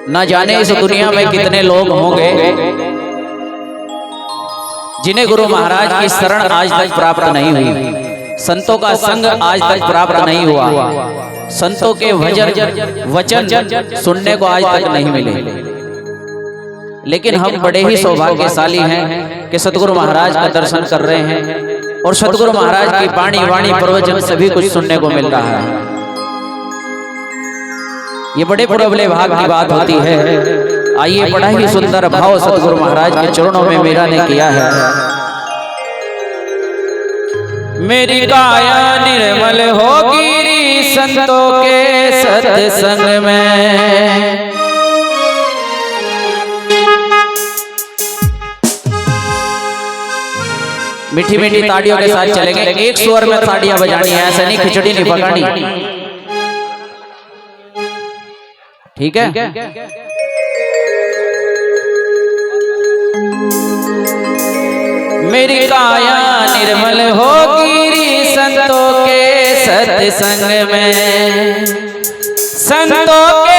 ना जाने इस दुनिया में कितने लोग होंगे जिन्हें गुरु महाराज की शरण आज तक प्राप्त नहीं हुई, संतों का संग आज तक प्राप्त नहीं हुआ, संतों के वचन सुनने को आज तक नहीं मिले। लेकिन हम बड़े ही सौभाग्यशाली हैं कि सतगुरु महाराज का दर्शन कर रहे हैं और सतगुरु महाराज की वाणी प्रवचन सभी कुछ सुनने को मिल रहा है। ये बड़े बड़े भाग की बात होती है। आइए, बड़ा ही सुंदर भाव सतगुरु महाराज के चरणों में मीरा ने किया है। मेरी काया निर्मल होगी संतों के सत्संग में, मीठी मीठी ताड़ियों के साथ चलेंगे। एक स्वर में ताड़ियां बजानी है, ऐसा नहीं खिचड़ी नहीं पकानी, ठीक है। मेरी काया निर्मल होगी संतों के सत्संग में, संतों के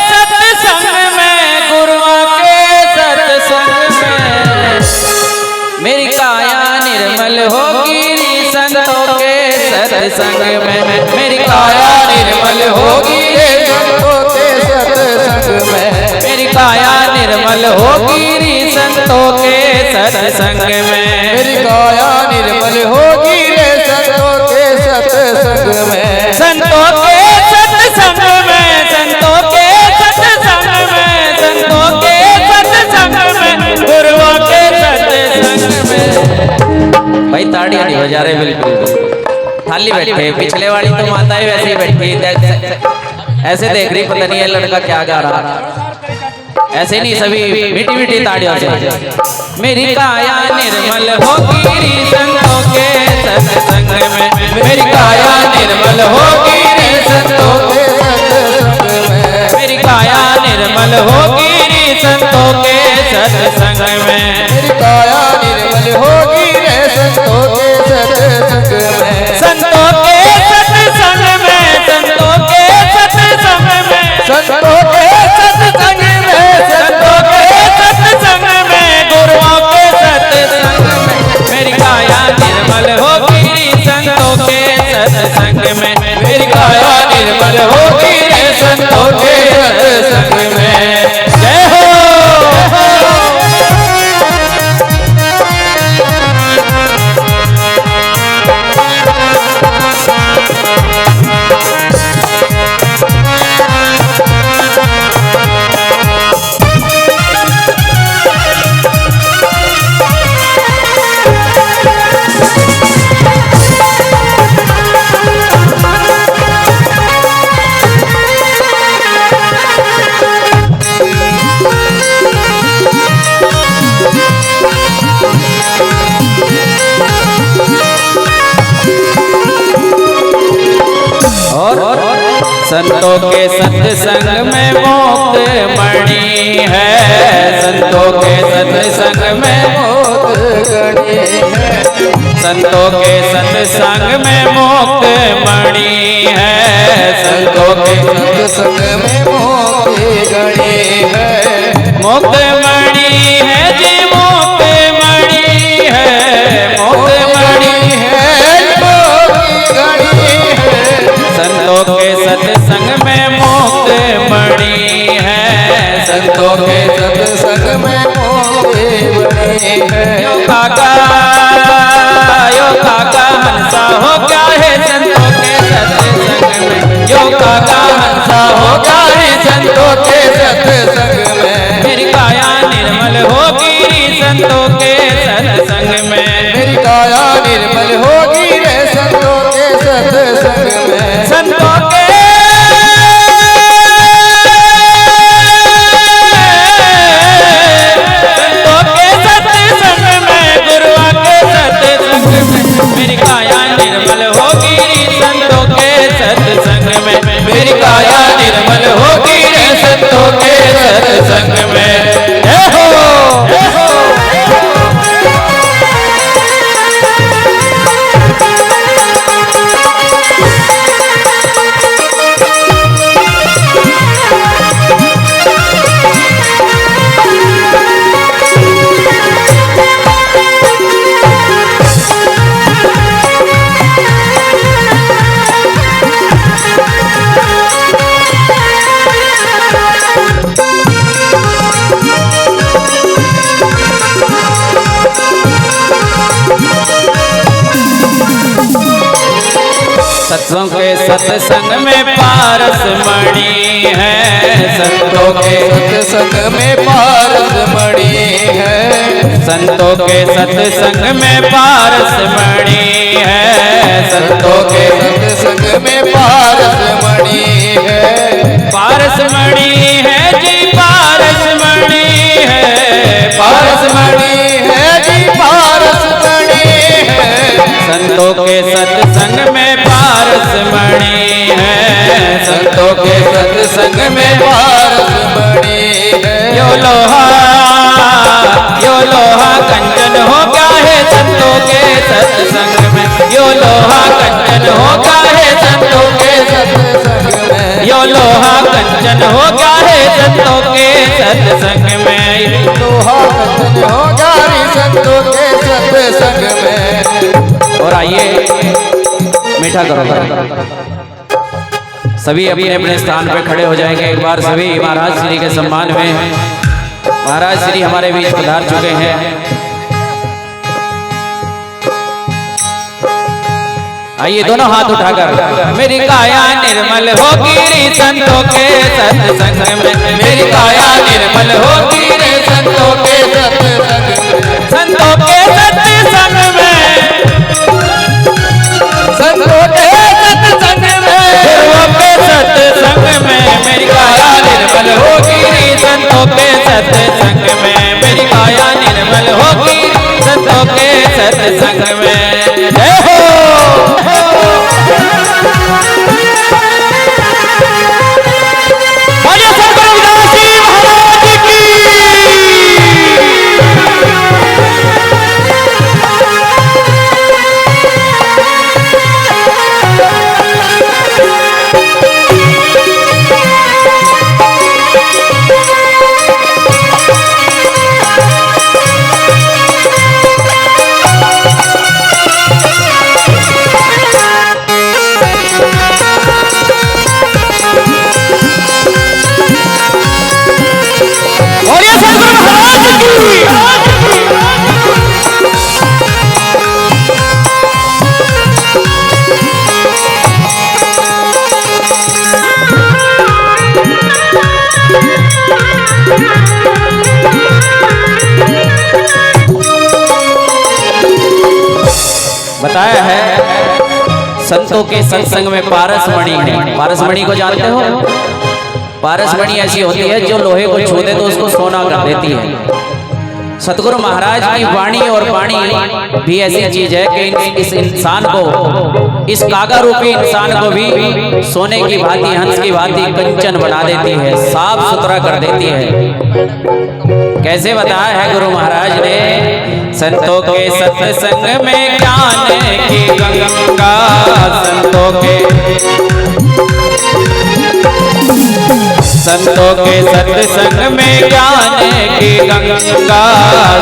सत्संग में, गुरुओं के सत्संग में। मेरी काया निर्मल होगी संतों के सत्संग में, मेरी काया निर्मल होगी संतों के सत्संग में, मेरी काया निर्मल होगी संतों के सत्संग में, मेरी काया निर्मल होगी संतों के सत्संग में, संतों के सत्संग में, संतों के सत्संग में, संतों के सत्संग में, गुरुओं के सत्संग में। भाई ताड़ियां नहीं बजा रहे, बिल्कुल खाली बैठे। पिछले वाली तो माताएं वैसे ही बैठी, ऐसे देख रही, पता नहीं ये लड़का क्या गा रहा। ऐसे नहीं, सभी मीठी मीठी ताड़ियों से। मेरी काया निर्मल होगी संतों के सत्संग में, मेरी काया निर्मल होगी संतों के सत्संग में, मेरी काया निर्मल होगी संतों के सत्संग में, मेरी काया निर्मल होगी संतों के सत्संग में, संतों के सत्संग में, संतों के सत्संग में, संतों के सत्संग में, संतों के सत्संग में, गुरुओं के सत्संग में। मेरी काया निर्मल होगी संतों के सत्संग में, मेरी काया निर्मल होगी संतों के सत्संग में। जय हो। संतों के सत्संग में मोक्ष मणि है, संतों के सत्संग में मोक्ष मणि है, संतों के सत्संग में मोक्ष मणि है, संतों के सत्संग में मोक्ष मणि है, मोक्ष मणि है जी, मोक्ष मणि है, मोक्ष मणि है, मोक्ष मणि है। संतों के सत्संग में मोक्ष मणि है, संतों के सत्संग में मोक्ष मणि है। यो काका हंसा हो क्या है संतों के सत्संग में, यो काका हंसा हो क्या है संतों के सत्संग में। मेरी काया निर्मल होगी संतों के सत्संग में, मेरी काया निर्मल होगी संतों के सत्संग में, संतों के सत्संग में, गुरुओं के सत्संग में। मेरी काया निर्मल होगी संतों के सत्संग में, मेरी काया निर्मल होगी संतों के सत्संग में। जय हो। के सत्संग में पारस मणि है, संतों के सत्संग में पारस मणि है, संतों के सत्संग में पारस मणि है, संतों के सत्संग में पारस मणि है, पारस मणि है जी पारस मणि है, पारस मणि है जी पारस मणि है, संतों के सत्संग में पारस मणि है, संतों के सत्संग में पारस मणि है, यो लोहा कंचन हो क्या है संतों के सत्संग में, यो लोहा कंचन हो क्या है संतों के सत्संग में, यो लोहा कंचन हो क्या है संतों के सत्संग में, लोहा कंचन हो जारी संतों के सत्संग में। और आइए मीठा करो, सभी अपने अपने स्थान पे खड़े हो जाएंगे। एक बार सभी महाराज श्री के सम्मान में, महाराज श्री हमारे बीच पधार चुके हैं। आइए दोनों हाथ उठाकर, मेरी काया निर्मल होगी रे संतों के सत्संग में, मेरी काया निर्मल होगी रे संतों के सत्संग में, संतों के सत्संग में, संतों के सत्संग में, गुरुओं के सत्संग में, मेरी काया निर्मल होगी रे संतों के सत्संग में, मेरी काया निर्मल होगी संतों के सत्संग में। जय हो बोलिए सतगुरु रविदास जी महाराज की। बोलिए सतगुरु महाराज की। बताया है संतों के सत्संग में पारस मणि है। पारस मणि को जानते हो? पारस मणि ऐसी होती है जो लोहे को छू दे तो उसको सोना कर देती है। सतगुरु महाराज की वाणी और वाणी भी ऐसी चीज है कि इस इंसान को, इस कागा रूपी इंसान को भी सोने की भांति, हंस की भांति कंचन बना देती है, साफ सुथरा कर देती है। कैसे बताया है गुरु महाराज ने? संतों के सत्संग में ज्ञान की गंगा, संतों के सत्संग में ज्ञान की गंगा,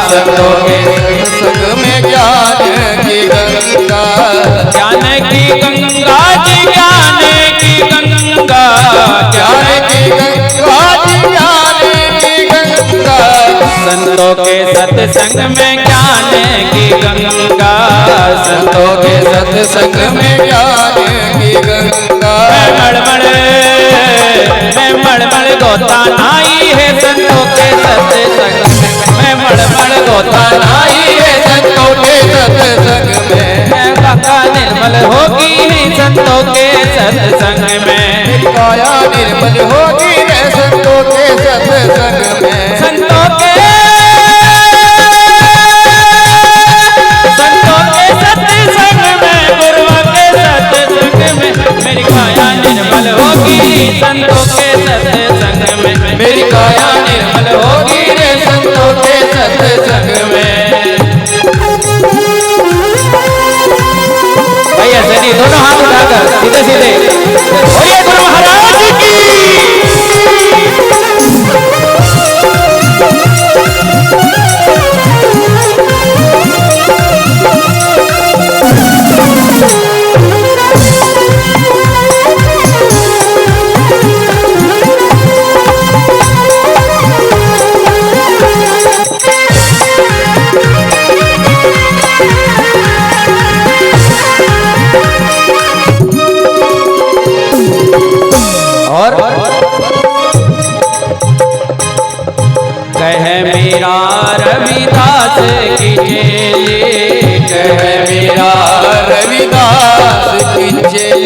संतों के सत्संग में ज्ञान की गंगा, ज्ञान की गंगा जी, ज्ञान की गंगा, ज्ञान की गंगा जी, ज्ञान की गंगा, संतों के सत्संग में ज्ञान की गंगा, संतों के सत्संग में ज्ञान की गंगा, मैं मड़मड़ गोता नाई है संतों के सत्संग में, मैं मड़मड़ गोता नाई है संतों के सत्संग में, मैं काका निर्मल होगी है संतों के सत्संग में, काया निर्मल होगी रे संतों के सत्संग में, संतों के सत्संग में, गुरुओं के सत्संग में, मेरी काया निर्मल होगी संतों के सत्संग में, मेरी काया निर्मल होगी रे संतों के सत्संग में। भैया सनी दोनों हाथ उठाकर सीधे सीधे बोलिए गुरु महाराज की।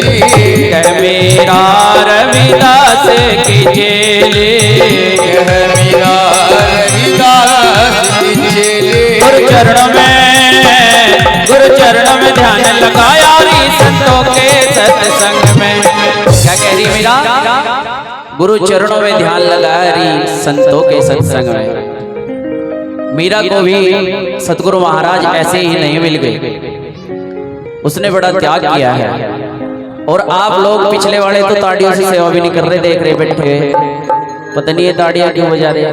जी कह मेरा रविदास की चेले यह मेरा रविदास की चेले गुरु चरणों में ध्यान लगाया री संतों के सत्संग में। क्या कह रही मीरा? गुरु चरणों में ध्यान लगाया री संतों के सत्संग में। मीरा को भी सतगुरु महाराज ऐसे ही नहीं मिल गए, उसने बड़ा त्याग किया है। और आप लोग पिछले वाले तो ताड़ियों से सेवा भी नहीं कर रहे, देख रहे बैठे, पता नहीं ये ताड़ियां क्यों बजा रहे।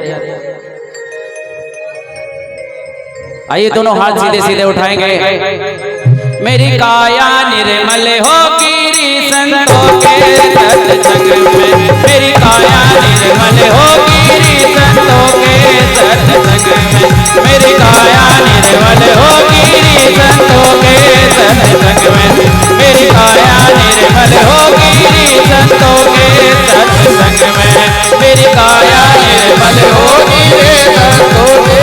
आइए दोनों हाथ सीधे सीधे उठाएंगे। मेरी काया निर्मल होगी री संतों के सत्संग में, मेरी काया निर्मल होगी री संतों के सत्संग में, मेरी काया निर्मल होगी री संतों के सत्संग में, मेरी काया निर्मल होगी री संतों के सत्संग में, मेरी काया निर्मल होगी रे संतों के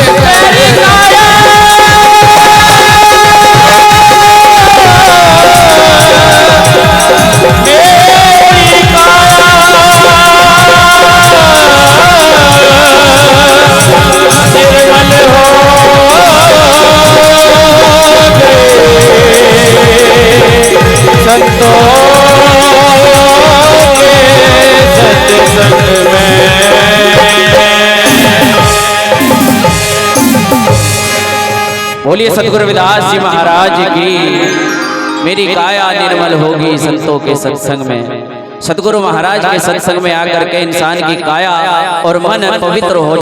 सत्संग में। बोलिए सतगुरु रविदास जी महाराज की। मेरी काया निर्मल होगी संतों के सत्संग में। सतगुरु महाराज के सत्संग में आकर के इंसान की काया और मन पवित्र हो